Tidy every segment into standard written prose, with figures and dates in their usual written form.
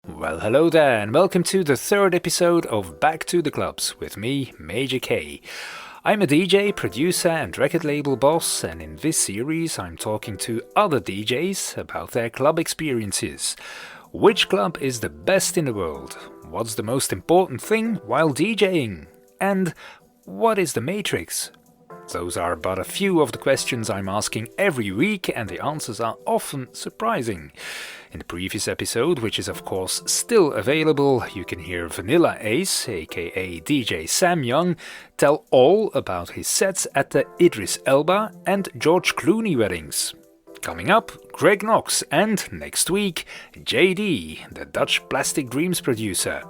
Well, hello there, and welcome to the third episode of Back to the Clubs with me, Major K. I'm a DJ, producer, and record label boss, and in this series I'm talking to other DJs about their club experiences. Which club is the best in the world? What's the most important thing while DJing? And what is the Matrix? Those are but a few of the questions I'm asking every week, and the answers are often surprising. In the previous episode, which is of course still available, you can hear Vanilla Ace, aka DJ Sam Young, tell all about his sets at the Idris Elba and George Clooney weddings. Coming up, Greg Knox, and next week, JD, the Dutch Plastic Dreams producer.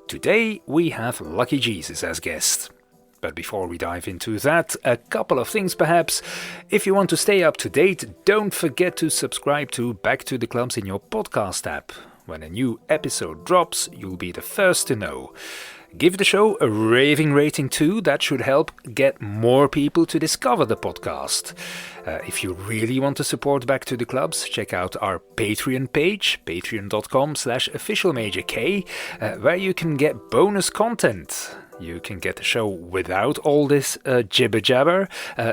Today we have Lucky Jesus as guest. But before we dive into that, a couple of things perhaps. If you want to stay up to date, don't forget to subscribe to Back to the Clubs in your podcast app. When a new episode drops, you'll be the first to know. Give the show a raving rating too, that should help get more people to discover the podcast. If you really want to support Back to the Clubs, check out our Patreon page, patreon.com/officialmajork, where you can get bonus content. You can get the show without all this jibber-jabber,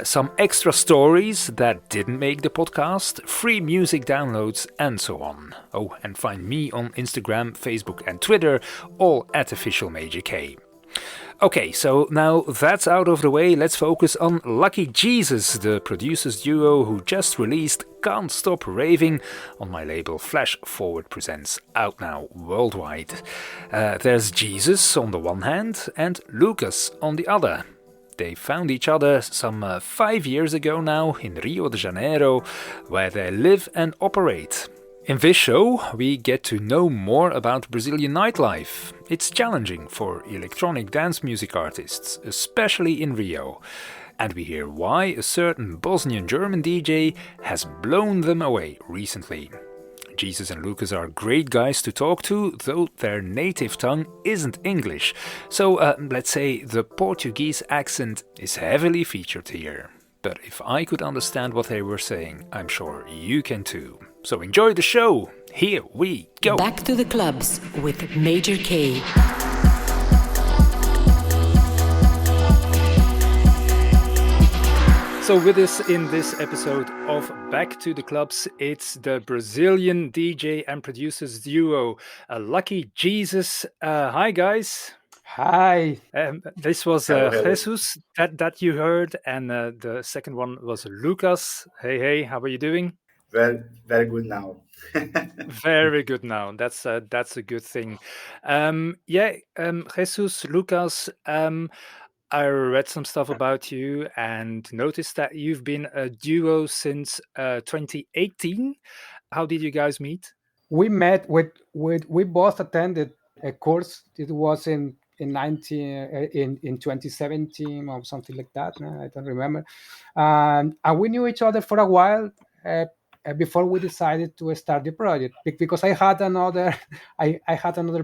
some extra stories that didn't make the podcast, free music downloads, and so on. Oh, and find me on Instagram, Facebook, and Twitter, all at officialmajork. Okay, so now that's out of the way, let's focus on Lucky Jesus, the producers duo who just released Can't Stop Raving on my label Flash Forward Presents, out now worldwide. There's Jesus on the one hand and Lucas on the other. They found each other some 5 years ago now in Rio de Janeiro, where they live and operate. In this show, we get to know more about Brazilian nightlife. It's challenging for electronic dance music artists, especially in Rio. And we hear why a certain Bosnian-German DJ has blown them away recently. Jesus and Lucas are great guys to talk to, though their native tongue isn't English. So let's say the Portuguese accent is heavily featured here. But if I could understand what they were saying, I'm sure you can too. So enjoy the show. Here we go. Back to the Clubs with Major K. So with us in this episode of Back to the Clubs, it's the Brazilian DJ and producers duo, Lucky Jesus. Hi guys. Hi. This was Jesus that you heard, and the second one was Lucas. Hey, how are you doing? Very, very good now. Very good now. That's a good thing. Jesus, Lucas. I read some stuff about you and noticed that you've been a duo since 2018. How did you guys meet? We met we both attended a course. It was in 2017 or something like that. I don't remember. And we knew each other for a while before we decided to start the project, because I had another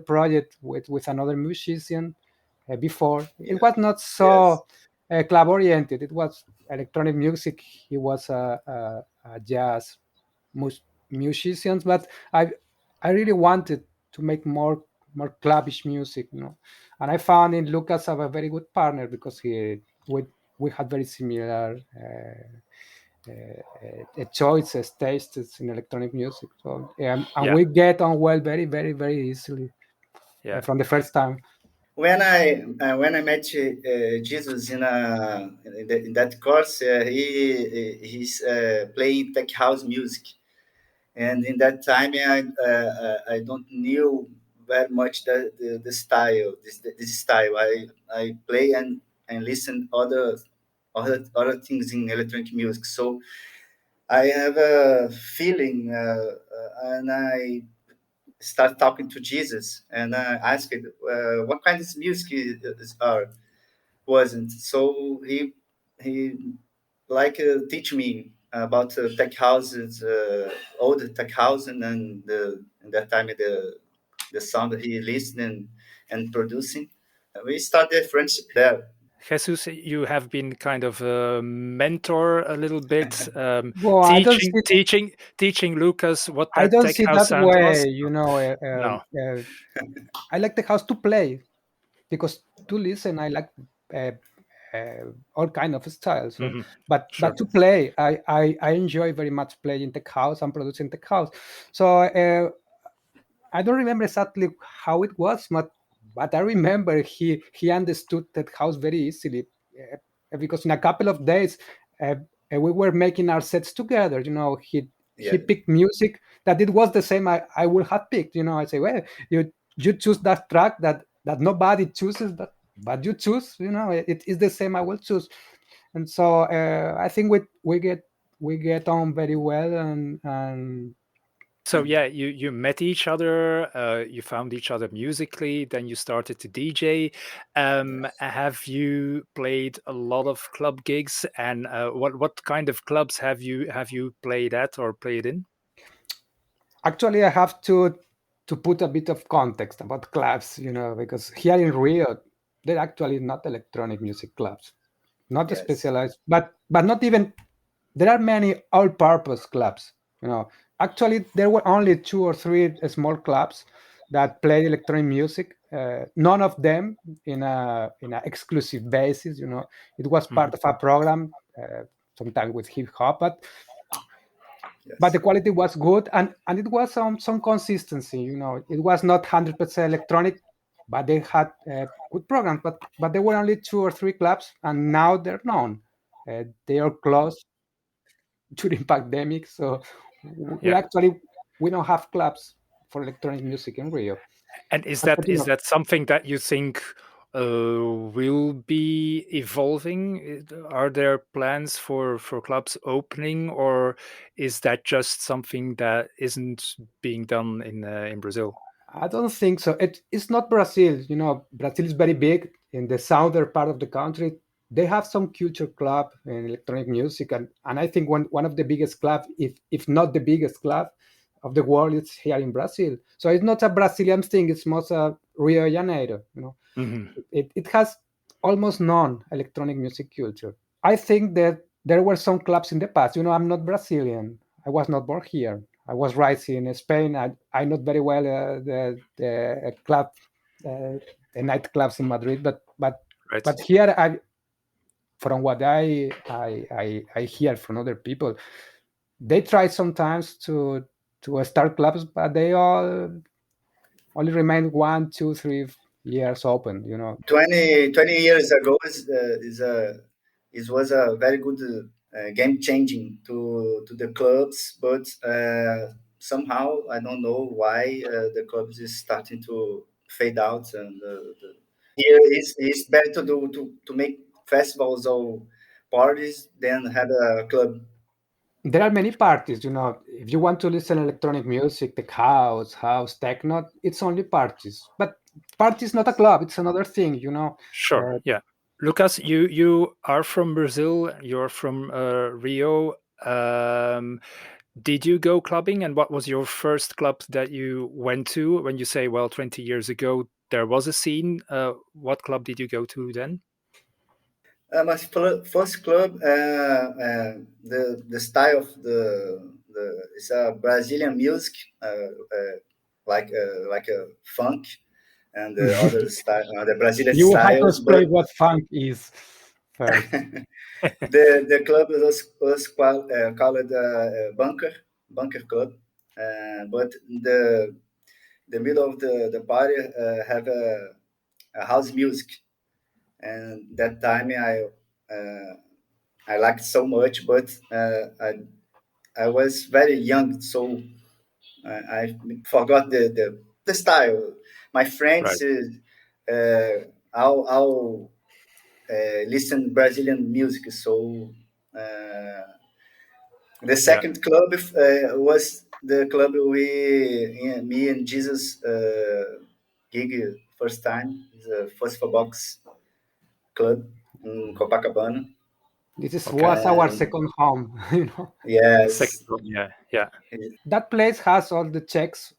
project with another musician before. It was not so club oriented. It was electronic music. He was a jazz musician, but I really wanted to make more clubbish music, And I found in Lucas a very good partner, because we had very similar choices, tastes in electronic music. So we get on well very, very, very easily from the first time. When I met Jesus in that course, he's playing tech house music, and in that time I don't knew very much the style, this style. I play and listen other things in electronic music. So I have a feeling, and I start talking to Jesus, and I asked what kind of music wasn't. So he teach me about tech houses, old tech house, and then in that time the sound that he listening and producing. We started friendship there. Jesus, you have been kind of a mentor a little bit, Well, teaching Lucas what I that don't tech see house that sound was. way. No. I like the house to play because to listen, I like uh, all kind of styles. So, Hmm. but Sure. to play, I enjoy very much playing tech house and producing tech house. So I don't remember exactly how it was, but I remember he understood that house very easily because in a couple of days we were making our sets together. He Yeah, picked music that it was the same I would have picked. I say, well, you choose that track that nobody chooses, but you choose. It is the same I will choose, and so I think we get on very well and So yeah, you met each other, you found each other musically, then you started to DJ. yes. Have you played a lot of club gigs, and what kind of clubs have you played at or played in? Actually, I have to put a bit of context about clubs, because here in Rio, they're actually not electronic music clubs, not Yes. specialized, but not even. There are many all-purpose clubs. You know, Actually, there were only two or three small clubs that played electronic music. None of them in a exclusive basis. It was Hmm. part of a program, sometimes with hip hop, but Yes. the quality was good and it was some consistency. It was not 100% electronic, but they had good programs, but there were only two or three clubs and now they're known. They are closed during pandemic, so we Yeah. actually we don't have clubs for electronic music in Rio, And is that is unfortunately. that something that you think will be evolving? Are there plans for clubs opening, or is that just something that isn't being done in Brazil? I don't think so. It's not Brazil. Brazil is very big in the southern part of the country. They have some culture club in electronic music, and I think one of the biggest club, if not the biggest club of the world, is here in Brazil. So it's not a Brazilian thing. It's most a Rio de Janeiro. Hmm. It has almost none electronic music culture. I think that there were some clubs in the past. I'm not Brazilian. I was not born here. I was raised in Spain. I know very well the club, the nightclubs in Madrid. Right. But here, from what I hear from other people, they try sometimes to start clubs, but they all only remain 1, 2, 3 years open. 20 years ago it was a very good game changing to the clubs, but somehow I don't know why the clubs is starting to fade out, and here it's better to make festivals or parties than have a club. There are many parties. If you want to listen electronic music, tech house techno, it's only parties, but parties not a club, it's another thing. Sure. uh, Yeah. Lucas, you are from Brazil. You're from Rio. Um, did you go clubbing, and what was your first club that you went to? When you say, well, 20 years ago there was a scene, what club did you go to then? My first club, the style of the it's a Brazilian music, like a funk and the other style, the Brazilian you have to styles. But explain what funk is first. the club was called Bunker Club, but the middle of the party have a house music, and that time I liked so much, but I was very young, so I forgot the style. My Right. friends all listen Brazilian music, so uh, the Yeah. second club was the club me and Jesus gig first time. It's a first for box club in Copacabana, Okay. Was our and second home. Second yes. one. Yeah. Yeah. That place has all the checks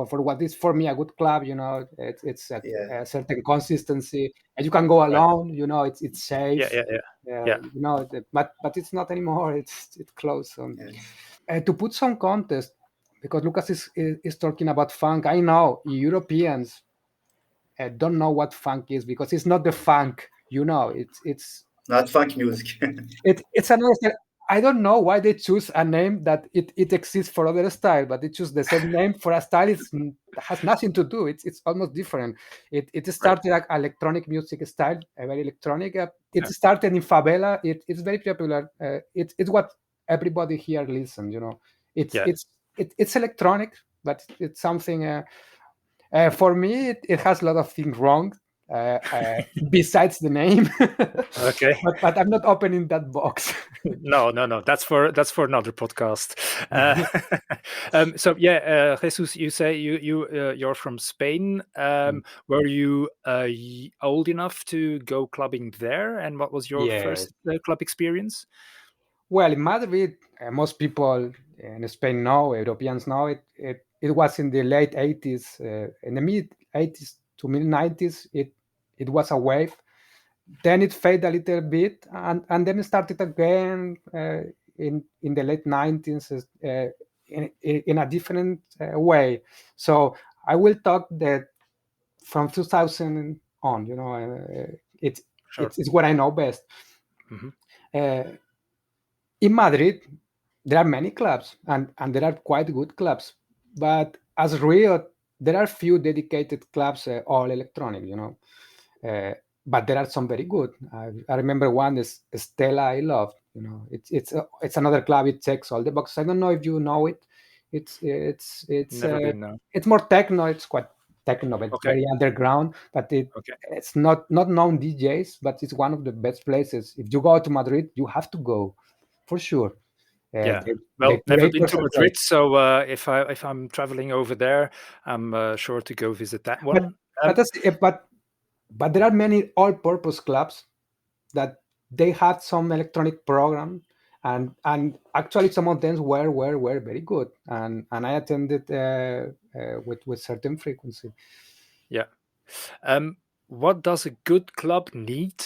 for what is for me a good club. It's Yeah. a certain consistency, and you can go Right. alone. It's Yeah, safe. yeah, yeah. But it's not anymore. It's closed. Yes. To put some context, because Lucas is talking about funk. I know Europeans don't know what funk is because it's not the funk. Not funk music. It's another style. I don't know why they choose a name that it exists for other style, but they choose the same name for a style. Has nothing to do. It's almost different. It Right. started like electronic music style, very electronic. It Yeah. started in favela. It's very popular. It's what everybody here listens. It's Yeah. it's it's electronic, but it's something. For me, it has a lot of things wrong. Besides the name, Okay. but I'm not opening that box. No, no, no. That's for another podcast. Uh, so yeah, Jesus, you say you're from Spain. Were you old enough to go clubbing there? And what was your Yes. first club experience? Well, in Madrid, most people in Spain know, Europeans know it. It was in the late 80s, in the mid 80s to mid 90s. It was a wave. Then it faded a little bit, and then it started again in the late 90s in a different way. So I will talk that from 2000 on. It's Sure. it's what I know best. Hmm. Uh, in Madrid, there are many clubs, and there are quite good clubs. But as Rio, there are few dedicated clubs, all electronic. Uh, but there are some very good. I remember one is Stella. I love. It's another club. It checks all the boxes. I don't know if you know it. It's it's it's Never uh, been. No. it's more techno. It's quite techno, but Okay. very underground. But Okay. it's not known DJs, but it's one of the best places. If you go to Madrid, you have to go for sure. Yeah. The Well, never been curators to are great. Madrid, so if I'm traveling over there, I'm sure to go visit that But one. but that's, but there are many all-purpose clubs that they had some electronic program, and actually some of them were very good, and I attended with certain frequency. Yeah. What does a good club need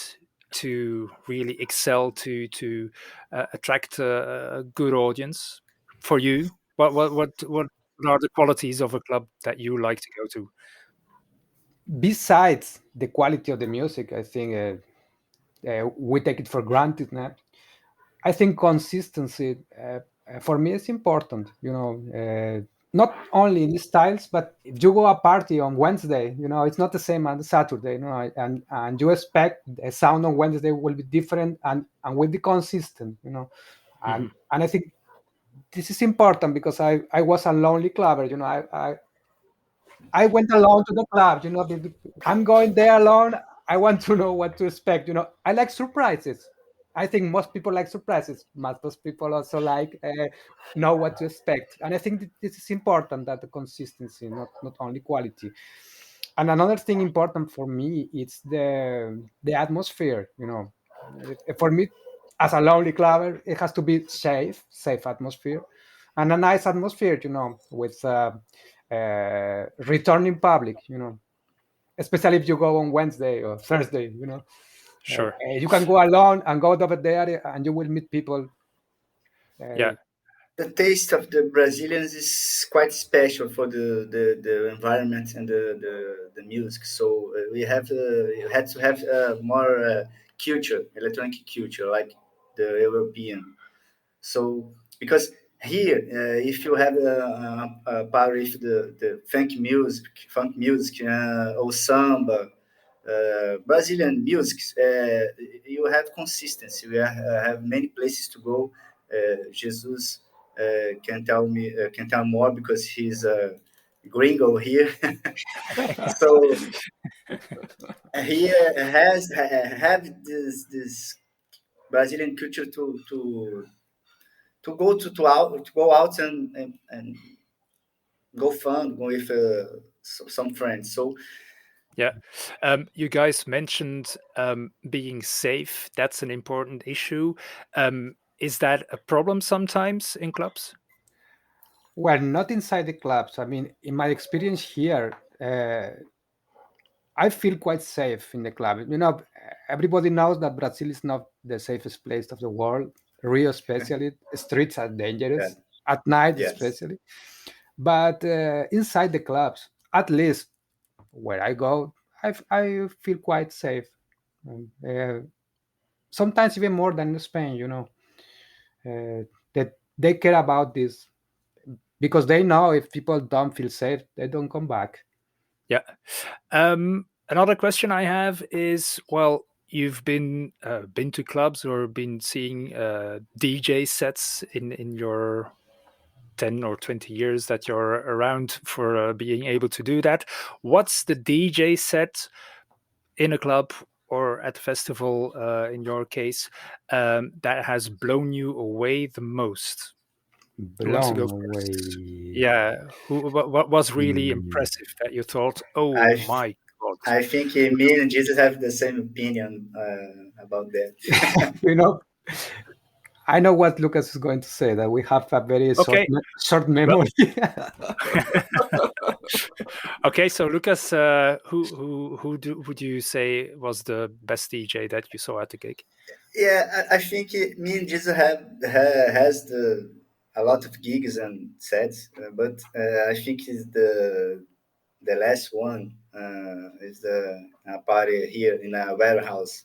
to really excel to attract a good audience for you? What are the qualities of a club that you like to go to? Besides the quality of the music, I think we take it for granted now. I think consistency for me is important. Not only in the styles, but if you go a party on Wednesday, it's not the same on Saturday. And you expect the sound on Wednesday will be different and will be consistent. Hmm. And I think this is important because I was a lonely clubber. I went alone to the club. I'm going there alone. I want to know what to expect. I like surprises. I think most people like surprises. Most people also like know what to expect. And I think this is important, that the consistency, not only quality. And another thing important for me is the atmosphere. For me, as a lonely clubber, it has to be safe atmosphere, and a nice atmosphere. With returning public. Especially if you go on Wednesday or Thursday. Sure. You can go alone and go over there, and you will meet people. Yeah. Uh, The taste of the Brazilians is quite special for the environment and the music. So we had to have more culture, electronic culture, like the European. So because here, if you have a part with the funk music or samba, Brazilian music, you have consistency. We have many places to go. Jesus can tell more because he's a gringo here. So he have this Brazilian culture to go out and go fun go with some friends. So Yeah. You guys mentioned being safe. That's an important issue. Is that a problem sometimes in clubs? Well, not inside the clubs. I mean, in my experience here, I feel quite safe in the club. Everybody knows that Brazil is not the safest place of the world. Rio, especially, streets are Yeah. dangerous at night, Yes. especially. But inside the clubs, at least where I go, I feel quite safe. Sometimes even more than in Spain. That they care about this because they know if people don't feel safe, they don't come back. Yeah. Another question I have is, well, you've been to clubs or been seeing DJ sets in your 10 or 20 years that you're around for being able to do that. What's the DJ set in a club or at a festival, in your case, that has blown you away the most? Who wants to Blown go first? away. Yeah. What was really Hmm. impressive that you thought, oh I my God? I think me and Jesus have the same opinion about that. you know, I know what Lucas is going to say, that we have a very Okay. short Well, memory. okay. So Lucas, would you say was the best DJ that you saw at the gig? Yeah, I think me and Jesus has a lot of gigs and sets, but I think is the last one is the party here in a warehouse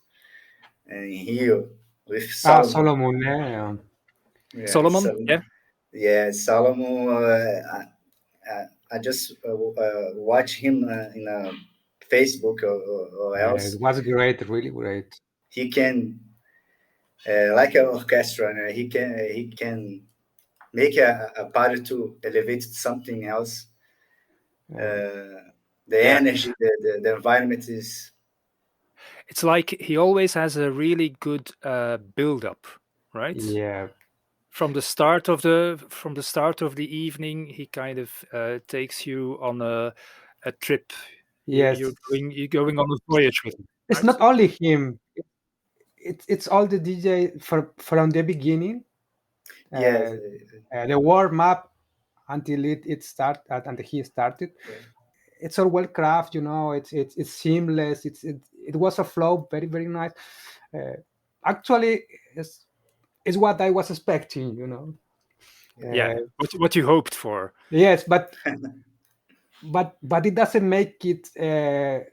in Rio with Solomon. Solomon, yeah. Yeah, Solomon? so Yeah. yeah, Solomon. I just watch him in Facebook or Yeah, it else was great, really great. he can like an orchestra. He can make a party to elevate to something else. Uh, Uh, the Yeah. energy, the environment is It's like he always has a really good build up, right? yeah, From the start of the evening, he kind of takes you on a trip. yes. You're going on a voyage with him, It's right? not only him. It's all the DJ from the beginning, yes, the warm up until until he started. yeah, It's all well crafted, it's seamless. It was a flow, very very nice. Uh, Actually, it's what I was expecting. yeah, Yeah. Uh, What you hoped for. yes, but it doesn't make it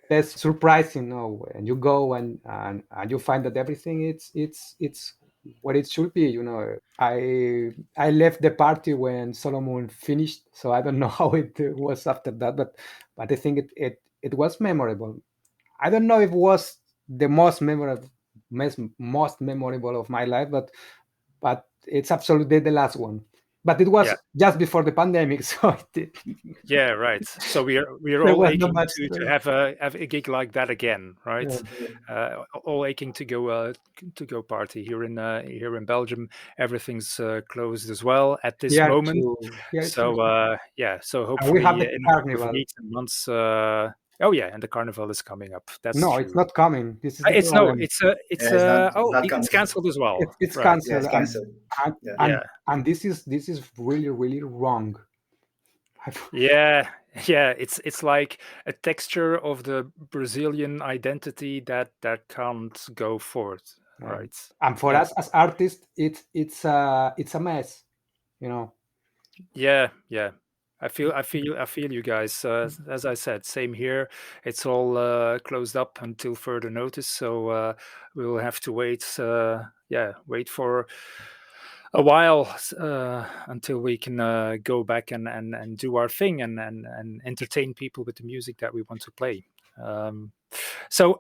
less surprising. No, and you go and you find that everything it's what it should be. I left the party when Solomon finished, so I don't know how it was after that, but I think it was memorable. I don't know if it was the most memorable of my life, but it's absolutely the last one. But it Yeah. was just before the pandemic, so Yeah, right. So we're there all was not aching much. to have a gig like that again, right? Yeah, All aching to go party here in Belgium. Everything's closed as well at this here moment. too. Here too. So yeah, so And we have hopefully the in a couple of carnival. weeks and months. Oh yeah, and the carnival is coming up. That's No, it's true. not coming. This is the It's no, problem. it's yeah. It's oh, not it's coming. cancelled as well. It's Right. Yeah, canceled, it's canceled. and Yeah, and Yeah. and this is really really wrong. Yeah, yeah, it's like a texture of the Brazilian identity that can't go forth, Um, right? and for Yeah, us as artists, it's a mess. You know. yeah, yeah. I feel you guys. As I said, same here. It's all closed up until further notice, so we'll have to wait. Yeah, wait for a while until we can go back and do our thing and entertain people with the music that we want to play. Um, so,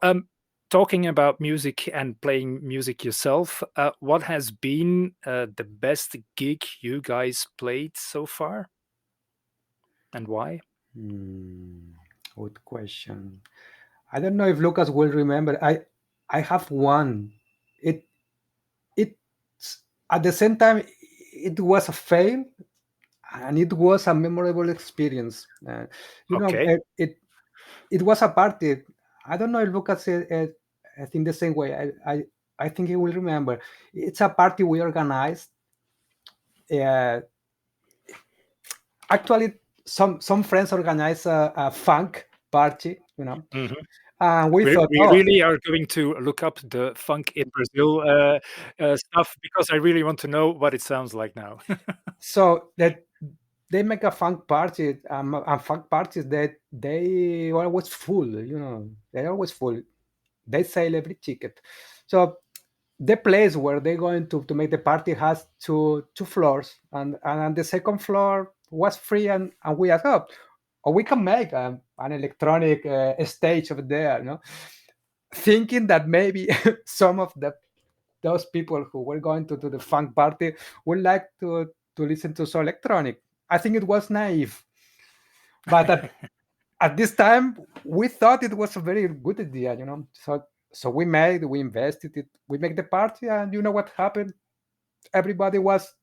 talking about music and playing music yourself, what has been the best gig you guys played so far, and why? Hmm, good question. I don't know if Lucas will remember. I have one. It it's at the same time it was a fail and it was a memorable experience. Okay, It was a party. I don't know if Lucas I think the same way. I think he will remember. It's a party we organized. Uh, actually, some friends organize a funk party, Mhm. and we We thought, we oh, really are going to look up the funk in Brazil stuff because I really want to know what it sounds like now. so that they make a funk party, and funk parties that they are always full, they're always full. They sell every ticket. So the place where they're going to make the party has two floors, and the second floor was free, and we asked, oh, or we can make an electronic stage over there, thinking that maybe some of those people who were going to the funk party would like to listen to some electronic. I think it was naive, but at this time we thought it was a very good idea, so we invested it, we make the party, and you know what happened? Everybody was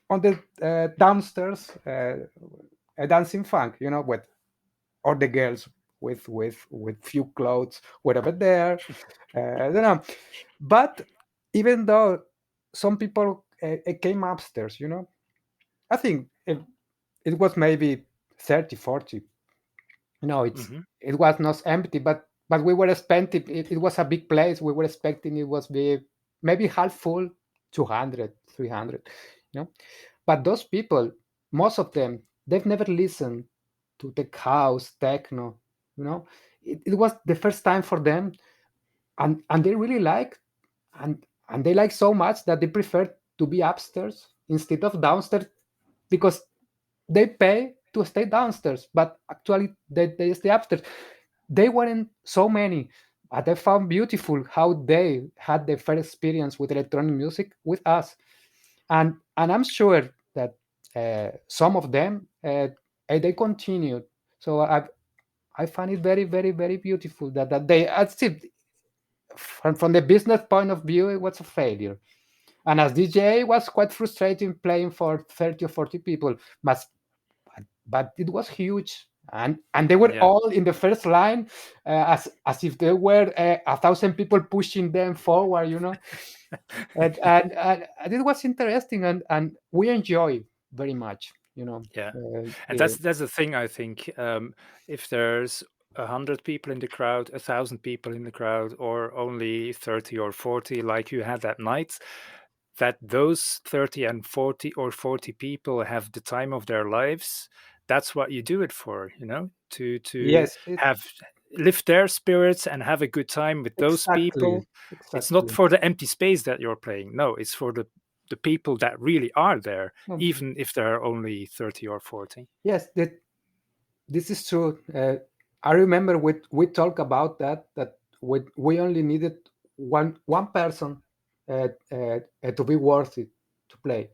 on the downstairs dancing funk, with all the girls with few clothes whatever there, but even though some people came upstairs, I think it was maybe 30, 40. Mhm. It was not empty, but we were expecting it was a big place. We were expecting it was maybe half full, 200, 300, you know. But those people, most of them, they've never listened to tech house, techno, you know. It was the first time for them, and they really like, and they like so much that they prefer to be upstairs instead of downstairs, because they pay to stay downstairs, but actually they stay upstairs. They weren't so many, but I found beautiful how they had their first experience with electronic music with us, and I'm sure that some of them they continued. So I find it very, very, very beautiful that they still, from the business point of view, it was a failure. And as DJ, it was quite frustrating playing for 30 or 40 people, but it was huge. And they were Yeah. all in the first line, as if there were 1,000 people pushing them forward, and it was interesting, and we enjoy very much, Yeah, and the, that's the thing. I think if there's 100 people in the crowd, 1,000 people in the crowd, or only 30 or 40, like you had that night, that those 30 and 40 or 40 people have the time of their lives. That's what you do it for, to yes, have lift their spirits and have a good time with those exactly, people. It's not exactly. for the empty space that you're playing. No, it's for the people that really are there, Um, even if there are only 30 or 40. yes, this is true. I remember we talked about that we only needed one person to be worthy to play.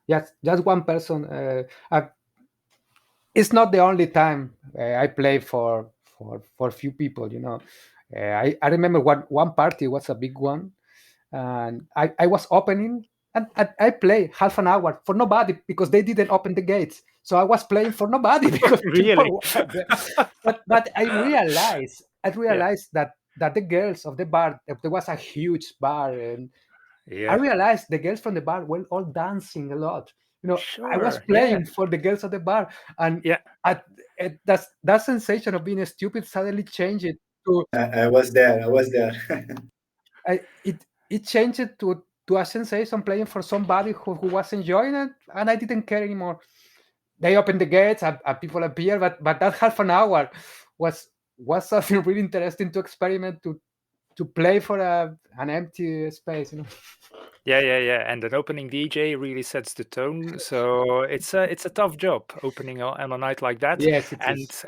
Just one person. It's not the only time I play for few people. I remember one party was a big one, and I was opening, and I play half an hour for nobody because they didn't open the gates. So I was playing for nobody because Really? people were there. But I Yeah. realized that the girls of the bar, there was a huge bar, and I Yeah. realized the girls from the bar were all dancing a lot. I was Sure. Yeah. playing for the girls of the bar, and Yeah. that sensation of being stupid suddenly changed to I was there. I was there. it changed to a sensation playing for somebody who was enjoying it, and I didn't care anymore. They opened the gates, and people appeared, but that half an hour was something really interesting to experiment, to play for an empty space. Yeah, yeah, yeah. And an opening DJ really sets the tone. So it's a tough job opening on a night like that. Yes, it And is.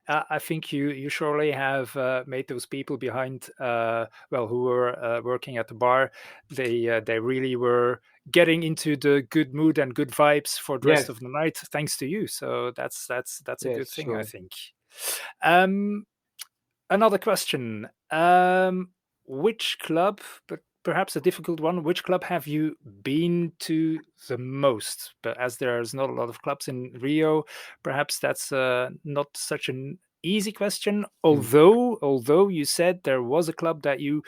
I think you surely have made those people behind, who were working at the bar. They really were getting into the good mood and good vibes for the rest Yes, of the night, thanks to you. So that's a good yes, thing, I sure. think. Um, Another question. Which club, but perhaps a difficult one, which club have you been to the most? But as there's not a lot of clubs in Rio, perhaps that's not such an easy question. Mm. Although you said there was a club that you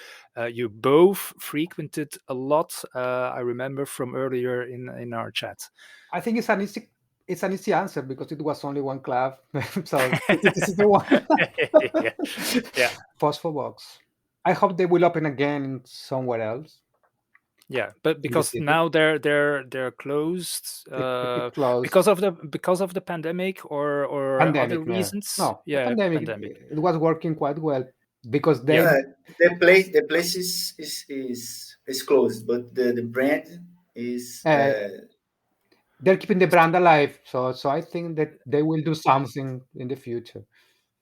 both frequented a lot. I remember from earlier in our chat. I think it's an easy. it's an easy answer because it was only one club, so it is the one. Yeah, yeah, Phosphor Box. I hope they will open again somewhere else yeah. But in the because city. now they're closed It closed. because of the pandemic or other Pandemic, no, reasons. no. The Yeah, pandemic, pandemic. it was working quite well because Yeah, they The place is closed, but the brand is uh, they're keeping the brand alive. So I think that they will do something in the future.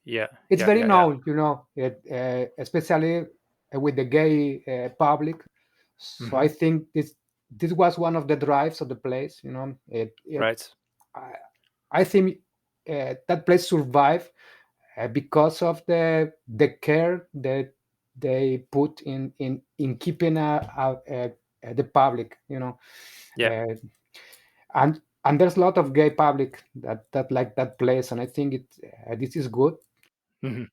yeah, It's yeah, very yeah, yeah. known, especially with the gay public. So Hmm. I think this was one of the drives of the place. Right. I, I think that place survived because of the care that they put in keeping the public. Yeah. Uh, and there's a lot of gay public that like that place, and I think this is good. Hmm.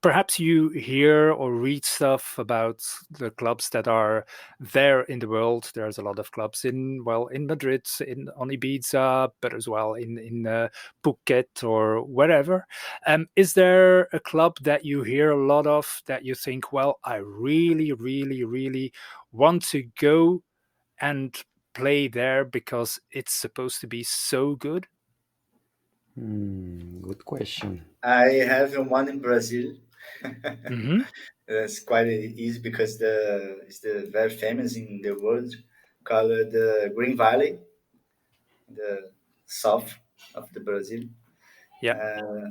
Perhaps you hear or read stuff about the clubs that are there in the world. There's a lot of clubs in Madrid, on Ibiza, but as well in Phuket or wherever. Is there a club that you hear a lot of that you think, well, I really, really, really want to go and play there because it's supposed to be so good? Good question. I have one in Brazil. Hmm. That's quite easy because it's the very famous in the world, called the Green Valley, the south of the Brazil. Yeah, Uh,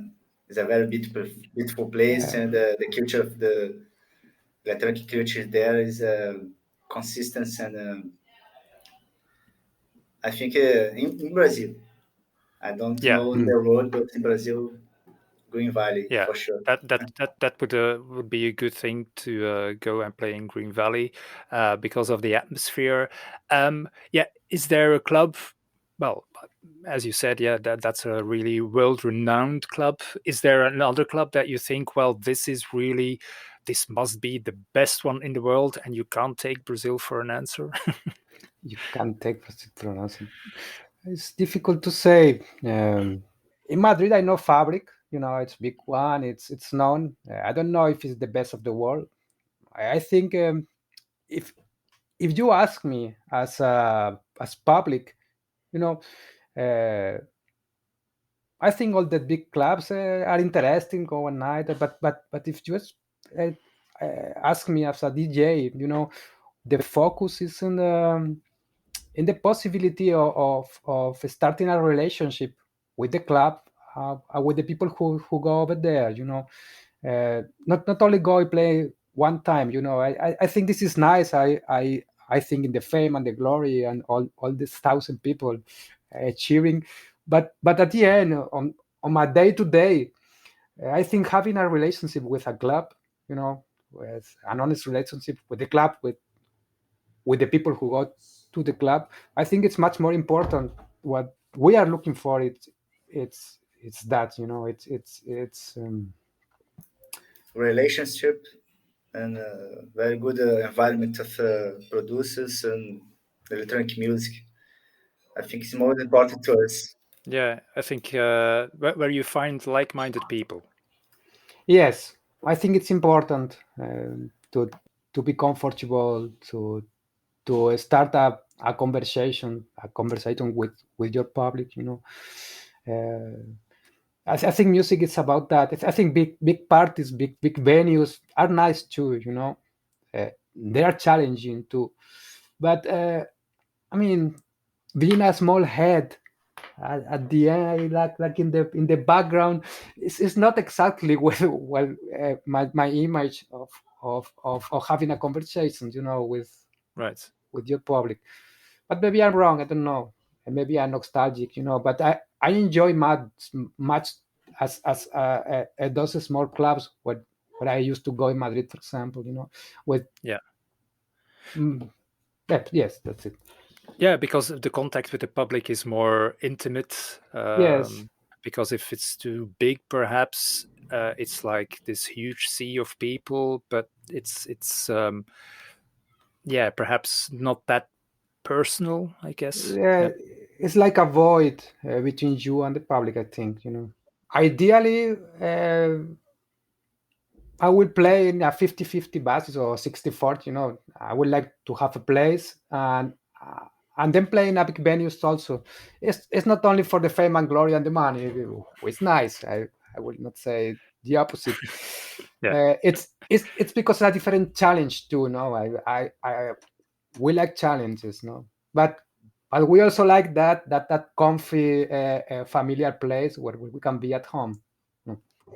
it's a very beautiful place, Yeah. and the culture of the electronic culture there is consistent, and I think in Brazil, I don't yeah. know in Mm. the world, but in Brazil, Green Valley Yeah, for sure. that would be a good thing to go and play in Green Valley because of the atmosphere. Yeah, is there a club? Well, as you said, yeah, that's a really world-renowned club. Is there another club that you think, well, this must be the best one in the world, and you can't take Brazil for an answer? You can't take pronunciation. It's difficult to say. In Madrid, I know Fabric. It's big one. It's known. I don't know if it's the best of the world. I think if if you ask me as public, you know, uh, I think all the big clubs are interesting overnight. But if you just uh, ask me as a DJ, the focus is in the possibility of starting a relationship with the club, with the people who go over there. Not only go and play one time. I think this is nice. I think in the fame and the glory and all these thousand people cheering, but at the end, on my day to day, I think having a relationship with a club, with an honest relationship with the club, with the people who go to the club, I think it's much more important. What we are looking for, it's that, it's Relationship and very good environment of producers and electronic music. I think it's more important to us. Yeah, I think where you find like-minded people. yes, I think it's important to be comfortable, to start a conversation with your public. uh, I think music is about that. I think big parties, big venues are nice too. They are challenging too, but I mean, being a small head at the end, like in the background, it's not exactly my image of having a conversation, Right. with your public. But maybe I'm wrong. I don't know. And maybe I'm nostalgic, But I enjoy much as those small clubs where I used to go in Madrid, for example. With Yeah. mm, yes, that's it. Yeah, because the contact with the public is more intimate. Yes, Because if it's too big, perhaps it's like this huge sea of people, but it's yeah, perhaps not that personal, I guess. yeah, Yeah. it's like a void between you and the public, I think, Ideally, I will play in a 50-50 basis or 60-40, I would like to have a place and then play in a big venues also. It's not only for the fame and glory and the money. It's nice. I would not say the opposite. Yeah. It's because it's a different challenge too, we like challenges, but we also like that comfy familiar place where we can be at home.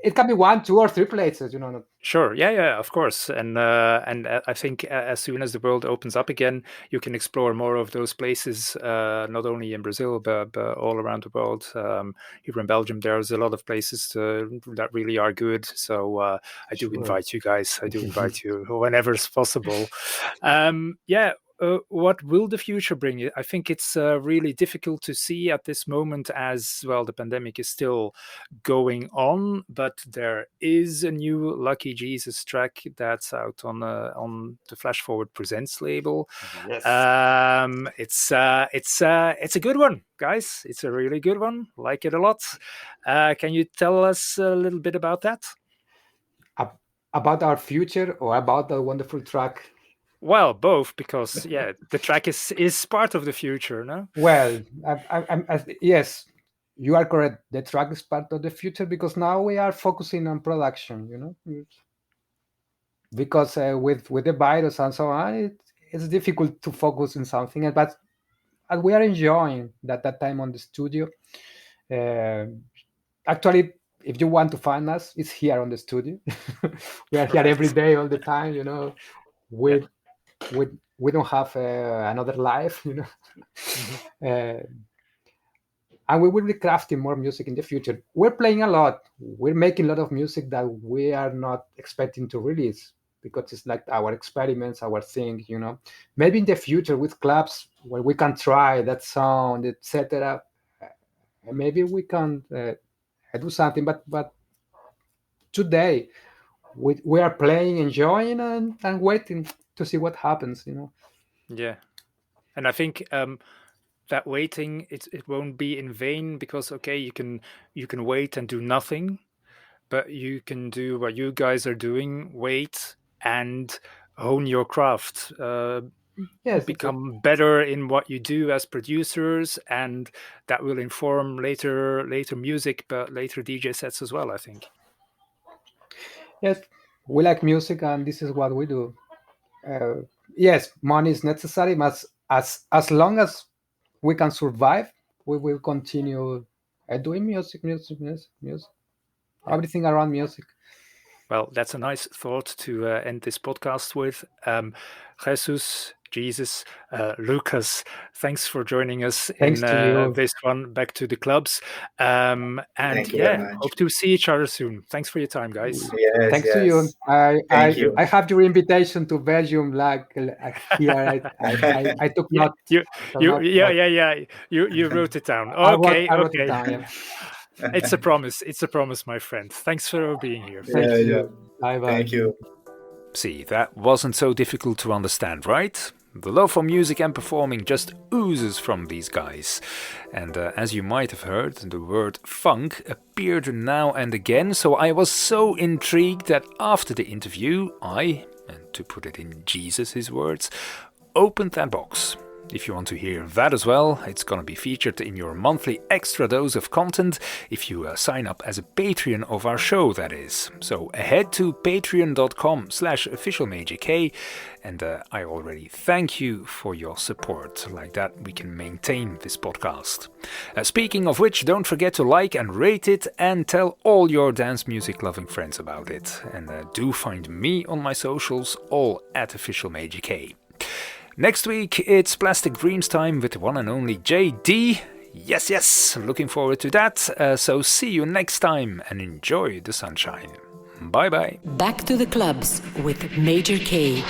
It can be 1, 2, or 3 places, Sure. Yeah, of course. And I think as soon as the world opens up again, you can explore more of those places, not only in Brazil, but all around the world. Here in Belgium, there's a lot of places that really are good. So I do Sure. invite you guys. I do invite you whenever it's possible. What will the future bring? I think it's really difficult to see at this moment as, well, the pandemic is still going on, but there is a new Lucky Jesus track that's out on the Flash Forward Presents label. Yes. It's a good one, guys. It's a really good one. Like it a lot. Can you tell us a little bit about that? About our future or about the wonderful track? Well, both, because the track is part of the future, no? Well, yes, you are correct. The track is part of the future because now we are focusing on production, because with the virus and so on, it's difficult to focus on something, but we are enjoying that time on the studio. Actually, if you want to find us, it's here on the studio. We are here every day, all the time. We don't have another life, and we will be crafting more music in the future. We're playing a lot. We're making a lot of music that we are not expecting to release because it's like our experiments, our thing, Maybe in the future with clubs where we can try that sound, etc. Maybe we can do something, but today we are playing, enjoying, and waiting to see what happens, Yeah, and I think that waiting, it won't be in vain, because you can wait and do nothing, but you can do what you guys are doing: wait and hone your craft. Yes, become better in what you do as producers, and that will inform later music, but later DJ sets as well, I think. Yes, we like music, and this is what we do. Yes, money is necessary, but as long as we can survive, we will continue doing music. Everything around music. Well, that's a nice thought to end this podcast with. Jesus, Jesus, Lucas, thanks for joining us in this one, Back to the Clubs. And Thank you very much. Hope to see each other soon. Thanks for your time, guys. Yes, thanks to you. Thank you. I have your invitation to Belgium, like here. I took note. You wrote it down. Okay, I wrote it down, yeah. It's a promise. It's a promise, my friend. Thanks for being here. Thank you. Bye-bye. Thank you. See, that wasn't so difficult to understand, right? The love for music and performing just oozes from these guys. And as you might have heard, the word funk appeared now and again, so I was so intrigued that after the interview, and to put it in Jesus' words, opened that box. If you want to hear that as well, it's going to be featured in your monthly extra dose of content if you sign up as a Patreon of our show, that is. So head to patreon.com/officialmajork, and I already thank you for your support. Like that, we can maintain this podcast. Speaking of which, don't forget to like and rate it, and tell all your dance music loving friends about it. And do find me on my socials, all at officialmajork. Next week, it's Plastic Dreams time with the one and only JD. Yes, looking forward to that. So see you next time and enjoy the sunshine. Bye-bye. Back to the Clubs with Major K.